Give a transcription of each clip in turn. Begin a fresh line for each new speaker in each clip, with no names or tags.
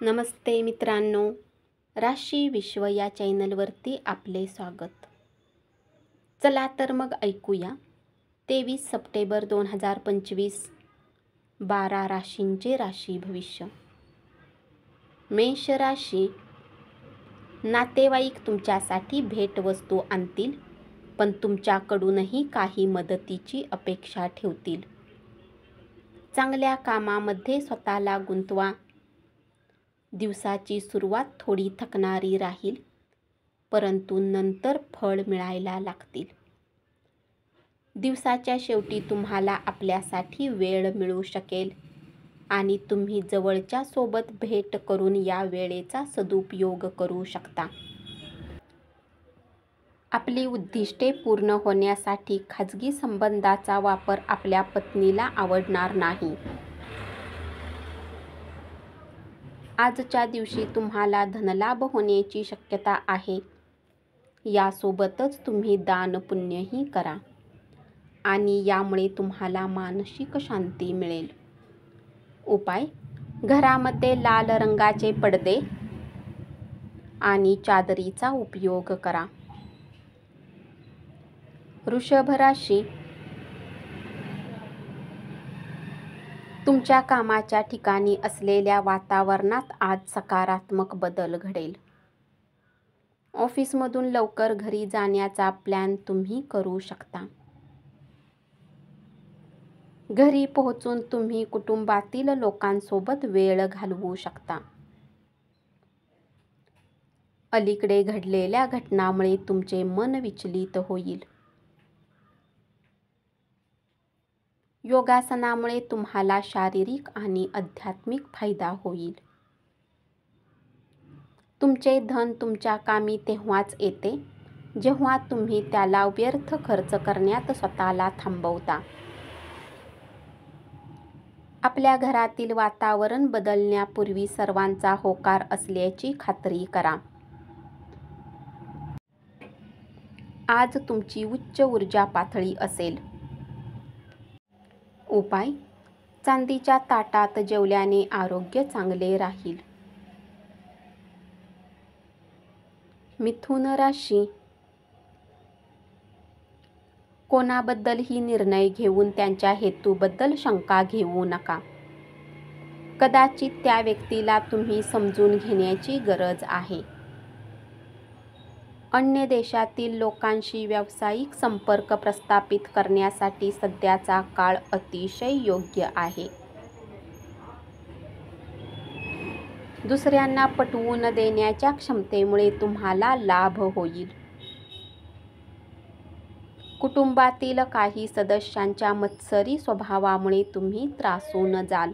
नमस्ते मित्रांनो, राशी विश्व या चॅनलवरती आपले स्वागत. चला तर मग ऐकूया 23 सप्टेंबर 2025 12 राशींचे राशी भविष्य. मेष राशी. नातेवाईक तुमच्यासाठी भेटवस्तू आणतील, पण तुमच्याकडूनही काही मदतीची अपेक्षा ठेवतील. चांगल्या कामामध्ये स्वतःला गुंतवा. दिवसाची सुरुवात थोडी थकणारी राहील, परंतु नंतर फळ मिळायला लागतील. दिवसाच्या शेवटी तुम्हाला आपल्यासाठी वेळ मिळू शकेल आणि तुम्ही जवळच्या सोबत भेट करून या वेळेचा सदुपयोग करू शकता. आपली उद्दिष्टे पूर्ण होण्यासाठी खाजगी संबंधाचा वापर आपल्या पत्नीला आवडणार नाही. आजच्या दिवशी तुम्हाला धनलाभ होण्याची शक्यता आहे. यासोबतच तुम्ही दानपुण्यही करा आणि यामुळे तुम्हाला मानसिक शांती मिळेल. उपाय: घरामध्ये लाल रंगाचे पडदे आणि चादरीचा उपयोग करा. वृषभ राशी. तुमच्या कामाच्या ठिकाणी असलेल्या वातावरणात आज सकारात्मक बदल घडेल. ऑफिसमधून लवकर घरी जाण्याचा प्लॅन तुम्ही करू शकता. घरी पोहोचून तुम्ही कुटुंबातील लोकांसोबत वेळ घालवू शकता. अलीकडे घडलेल्या घटनांमुळे तुमचे मन विचलित होईल. योगासनामुळे तुम्हाला शारीरिक आणि आध्यात्मिक फायदा होईल. तुमचे धन तुमच्या कामी तेव्हाच येते जेव्हा तुम्ही त्याला व्यर्थ खर्च करण्यात स्वतःला थांबवता. आपल्या घरातील वातावरण बदलण्यापूर्वी सर्वांचा होकार असल्याची खात्री करा. आज तुमची उच्च ऊर्जा पातळी असेल. उपाय: चांदीच्या ताटात जेवल्याने आरोग्य चांगले राहील. मिथुन राशी. कोणाबद्दलही निर्णय घेऊन त्यांच्या हेतूबद्दल शंका घेऊ नका. कदाचित त्या व्यक्तीला तुम्ही समजून घेण्याची गरज आहे. अन्य देशातील लोकांशी व्यावसायिक संपर्क प्रस्थापित करण्यासाठी सध्याचा काळ अतिशय योग्य आहे. दुसऱ्यांना पटवून देण्याच्या क्षमतेमुळे तुम्हाला लाभ होईल. कुटुंबातील काही सदस्यांच्या मत्सरी स्वभावामुळे तुम्ही त्रासून जाल.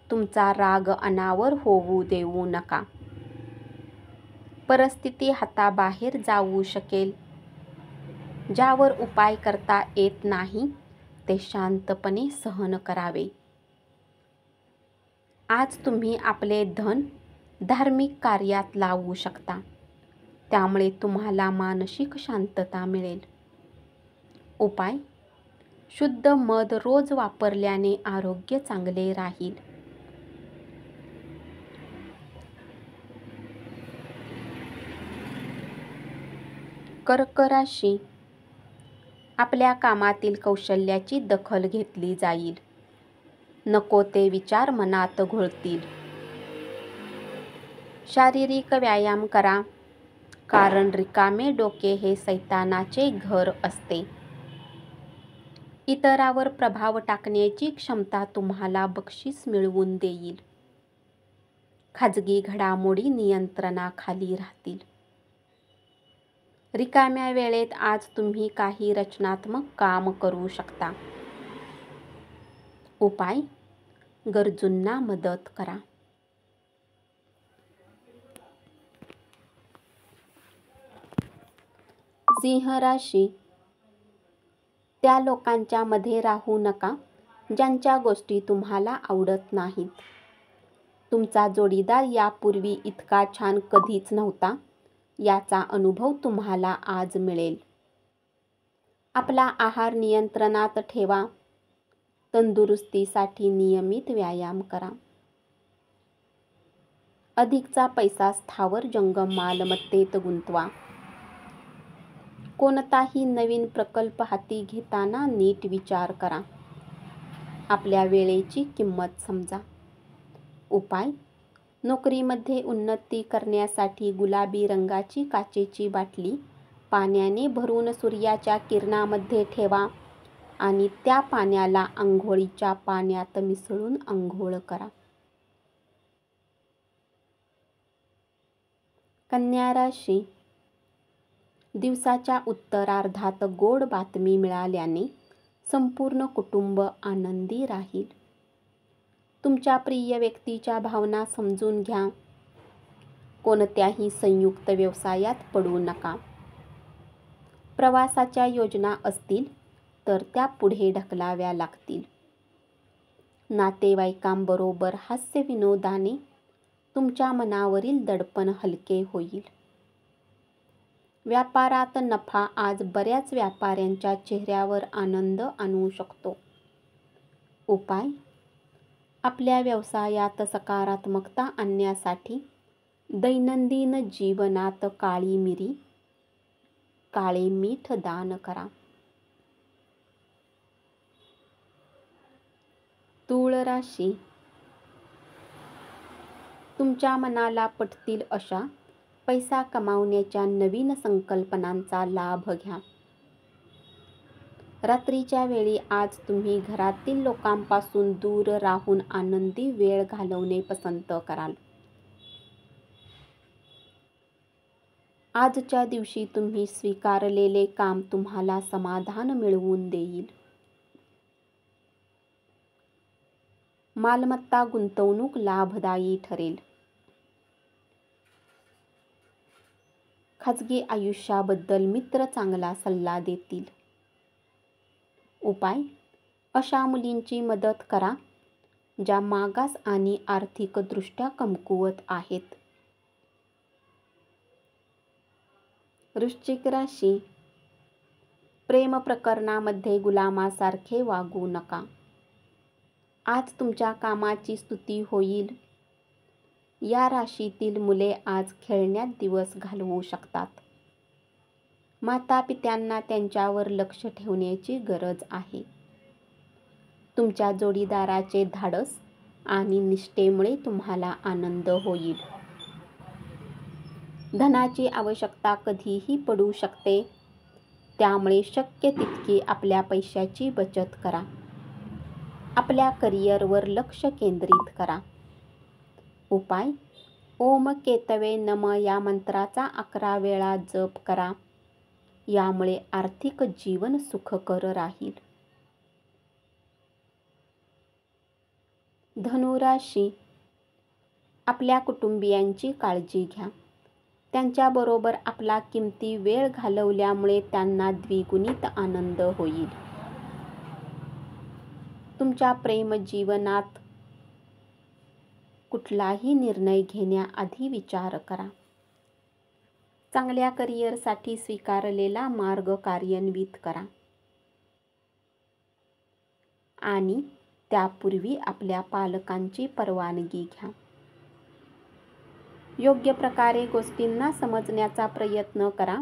तुमचा राग अनावर होऊ देऊ नका. परिस्थिती हाताबाहेर जाऊ शकेल. ज्यावर उपाय करता येत नाही ते शांतपणे सहन करावे. आज तुम्ही आपले धन धार्मिक कार्यात लावू शकता, त्यामुळे तुम्हाला मानसिक शांतता मिळेल. उपाय: शुद्ध मध रोज वापरल्याने आरोग्य चांगले राहील. कर्क राशी. आपल्या कामातील कौशल्याची दखल घेतली जाईल. नको ते विचार मनात घोळतील. शारीरिक व्यायाम करा, कारण रिकामे डोके हे सैतानाचे घर असते. इतरावर प्रभाव टाकण्याची क्षमता तुम्हाला बक्षीस मिळवून देईल. खाजगी घडामोडी नियंत्रणाखाली राहतील. रिकाम्या वेळेत आज तुम्ही काही रचनात्मक काम करू शकता. उपाय: गरजूंना मदत करा. सिंह राशी. त्या लोकांच्या मध्ये राहू नका ज्यांच्या गोष्टी तुम्हाला आवडत नाहीत. तुमचा जोडीदार यापूर्वी इतका छान कधीच नव्हता याचा अनुभव तुम्हाला आज मिळेल. आपला आहार नियंत्रणात ठेवा. तंदुरुस्तीसाठी नियमित व्यायाम करा. अधिकचा पैसा स्थावर जंगम मालमत्तेत गुंतवा. कोणताही नवीन प्रकल्प हाती घेताना नीट विचार करा. आपल्या वेळेची किंमत समजा. उपाय: नोकरीमध्ये उन्नती करण्यासाठी गुलाबी रंगाची काचेची बाटली पाण्याने भरून सूर्याच्या किरणामध्ये ठेवा आणि त्या पाण्याला अंघोळीच्या पाण्यात मिसळून अंघोळ करा. कन्या राशी. दिवसाच्या उत्तरार्धात गोड बातमी मिळाल्याने संपूर्ण कुटुंब आनंदी राहील. तुमच्या प्रिय व्यक्तीच्या भावना समजून घ्या. कोणत्याही संयुक्त व्यवसायात पडू नका. प्रवासाच्या योजना असतील तर त्या पुढे ढकलाव्या लागतील. नातेवाईकांबरोबर हास्यविनोदाने तुमच्या मनावरील दडपण हलके होईल. व्यापारात नफा आज बऱ्याच व्यापाऱ्यांच्या चेहऱ्यावर आनंद आणू शकतो. उपाय: आपल्या व्यवसायात सकारात्मकता आणण्यासाठी दैनंदिन जीवनात काळी मिरी, काळे मीठ दान करा. तूळ राशी. तुमच्या मनाला पटतील अशा पैसा कमावण्याच्या नवीन संकल्पनांचा लाभ घ्या. रात्रीच्या वेळी आज तुम्ही घरातील लोकांपासून दूर राहून आनंदी वेळ घालवणे पसंत कराल. आजच्या दिवशी तुम्ही स्वीकारलेले काम तुम्हाला समाधान मिळवून देईल. मालमत्ता गुंतवणूक लाभदायी ठरेल. खाजगी आयुष्याबद्दल मित्र चांगला सल्ला देतील. उपाय: अशा मुलींची मदत करा ज्या मागास आणि आर्थिकदृष्ट्या कमकुवत आहेत. वृश्चिक राशी. प्रेम प्रकरणामध्ये गुलामासारखे वागू नका. आज तुमच्या कामाची स्तुती होईल. या राशीतील मुले आज खेळण्यात दिवस घालवू शकतात. मातापित्यांना त्यांच्यावर लक्ष ठेवण्याची गरज आहे. तुमच्या जोडीदाराचे धाडस आणि निष्ठेमुळे तुम्हाला आनंद होईल. धनाची आवश्यकता कधीही पडू शकते, त्यामुळे शक्य तितकी आपल्या पैशाची बचत करा. आपल्या करिअरवर लक्ष केंद्रित करा. उपाय: ओम केतवे नम या मंत्राचा 11 वेळा जप करा. यामुळे आर्थिक जीवन सुखकर राहील. धनु राशी. आपल्या कुटुंबियांची काळजी घ्या. त्यांच्याबरोबर आपला किमती वेळ घालवल्यामुळे त्यांना द्विगुणित आनंद होईल. तुमच्या प्रेमजीवनात कुठलाही निर्णय घेण्याआधी विचार करा. चांगल्या करिअरसाठी स्वीकारलेला मार्ग कार्यान्वित करा आणि त्यापूर्वी आपल्या पालकांची परवानगी घ्या. योग्य प्रकारे गोष्टींना समजण्याचा प्रयत्न करा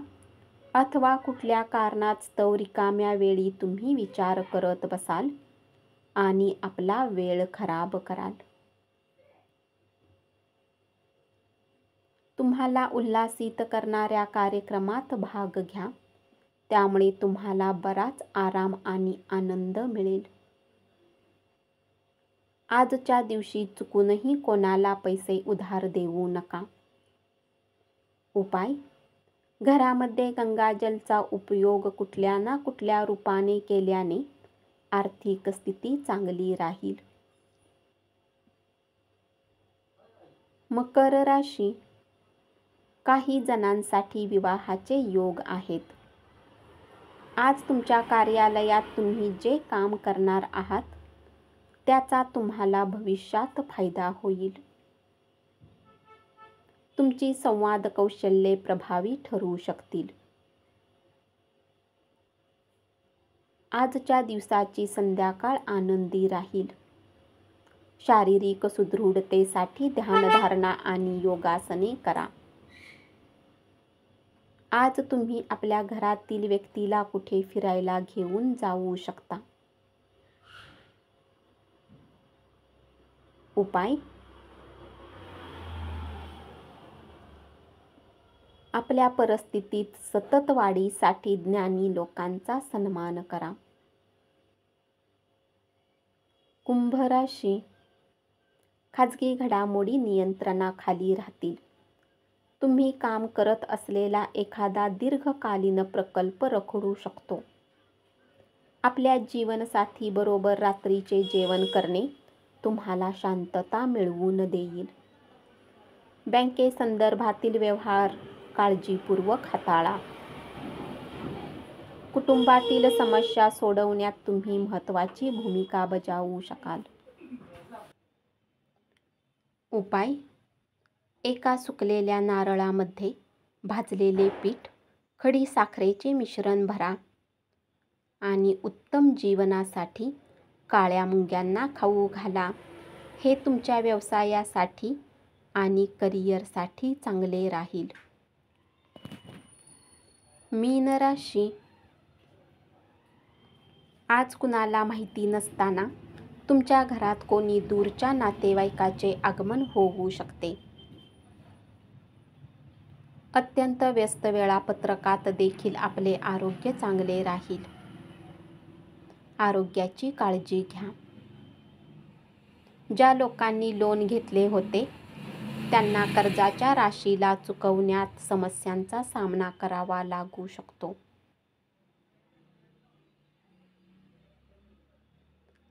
अथवा कुठल्या कारणास्तव रिकाम्या वेळी तुम्ही विचार करत बसाल आणि आपला वेळ खराब कराल. तुम्हाला उल्हासित करणाऱ्या कार्यक्रमात भाग घ्या. त्यामुळे तुम्हाला बराच आराम आणि आनंद मिळेल. आजच्या दिवशी चुकूनही कोणाला पैसे उधार देऊ नका. उपाय: घरामध्ये गंगाजलचा उपयोग कुठल्या ना कुठल्या रूपाने केल्याने आर्थिक स्थिती चांगली राहील. मकर राशी. काही जणांसाठी विवाहाचे योग आहेत. आज तुमच्या कार्यालयात तुम्ही जे काम करणार आहात त्याचा तुम्हाला भविष्यात फायदा होईल. तुमची संवाद कौशल्ये प्रभावी ठरू शकतील. आजच्या दिवसाची संध्याकाळ आनंदी राहील. शारीरिक सुदृढतेसाठी ध्यानधारणा आणि योगासने करा. आज तुम्ही आपल्या घरातील व्यक्तीला कुठे फिरायला घेऊन जाऊ शकता. उपाय: आपल्या परिस्थितीत सतत वाढीसाठी ज्ञानी लोकांचा सन्मान करा. कुंभ राशी. खाजगी घडामोडी नियंत्रणाखाली राहतील. तुम्ही काम करत असलेला एखादा दीर्घकालीन प्रकल्प रखडू शकतो. आपल्या जीवनसाथीबरोबर रात्रीचे जेवण करणे तुम्हाला शांतता मिळवून देईल. बँकेसंदर्भातील व्यवहार काळजीपूर्वक हाताळा. कुटुंबातील समस्या सोडवण्यात तुम्ही महत्त्वाची भूमिका बजावू शकाल. उपाय: एका सुकलेल्या नारळामध्ये भाजलेले पीठ, खडी साखरेचे मिश्रण भरा आणि उत्तम जीवनासाठी काळ्या मुंग्यांना खाऊ घाला. हे तुमच्या व्यवसायासाठी आणि करिअरसाठी चांगले राहील. मीन राशी. आज कुणाला माहिती नसताना तुमच्या घरात कोणी दूरच्या नातेवाईकाचे आगमन होऊ शकते. अत्यंत व्यस्त वेळापत्रकात देखील आपले आरोग्य चांगले राहील. आरोग्याची काळजी घ्या. ज्या लोकांनी लोन घेतले होते त्यांना कर्जाच्या राशीला चुकवण्यात समस्यांचा सामना करावा लागू शकतो.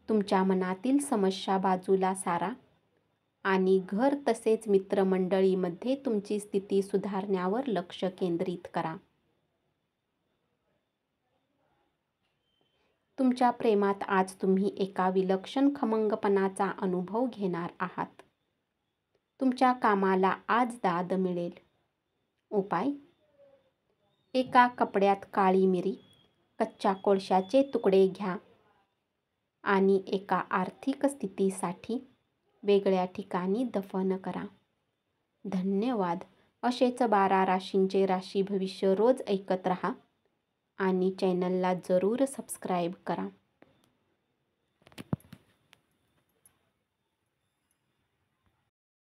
तुमच्या मनातील समस्या बाजूला सारा आणि घर तसेच मित्रमंडळीमध्ये तुमची स्थिती सुधारण्यावर लक्ष केंद्रित करा. तुमच्या प्रेमात आज तुम्ही एका विलक्षण खमंगपणाचा अनुभव घेणार आहात. तुमच्या कामाला आज दाद मिळेल. उपाय: एका कपड्यात काळी मिरी, कच्च्या कोळशाचे तुकडे घ्या आणि एका आर्थिक स्थितीसाठी वेगळ्या ठिकाणी दफन करा. धन्यवाद. असेच 12 राशींचे राशी भविष्य रोज ऐकत रहा आणि चॅनलला जरूर सबस्क्राईब करा.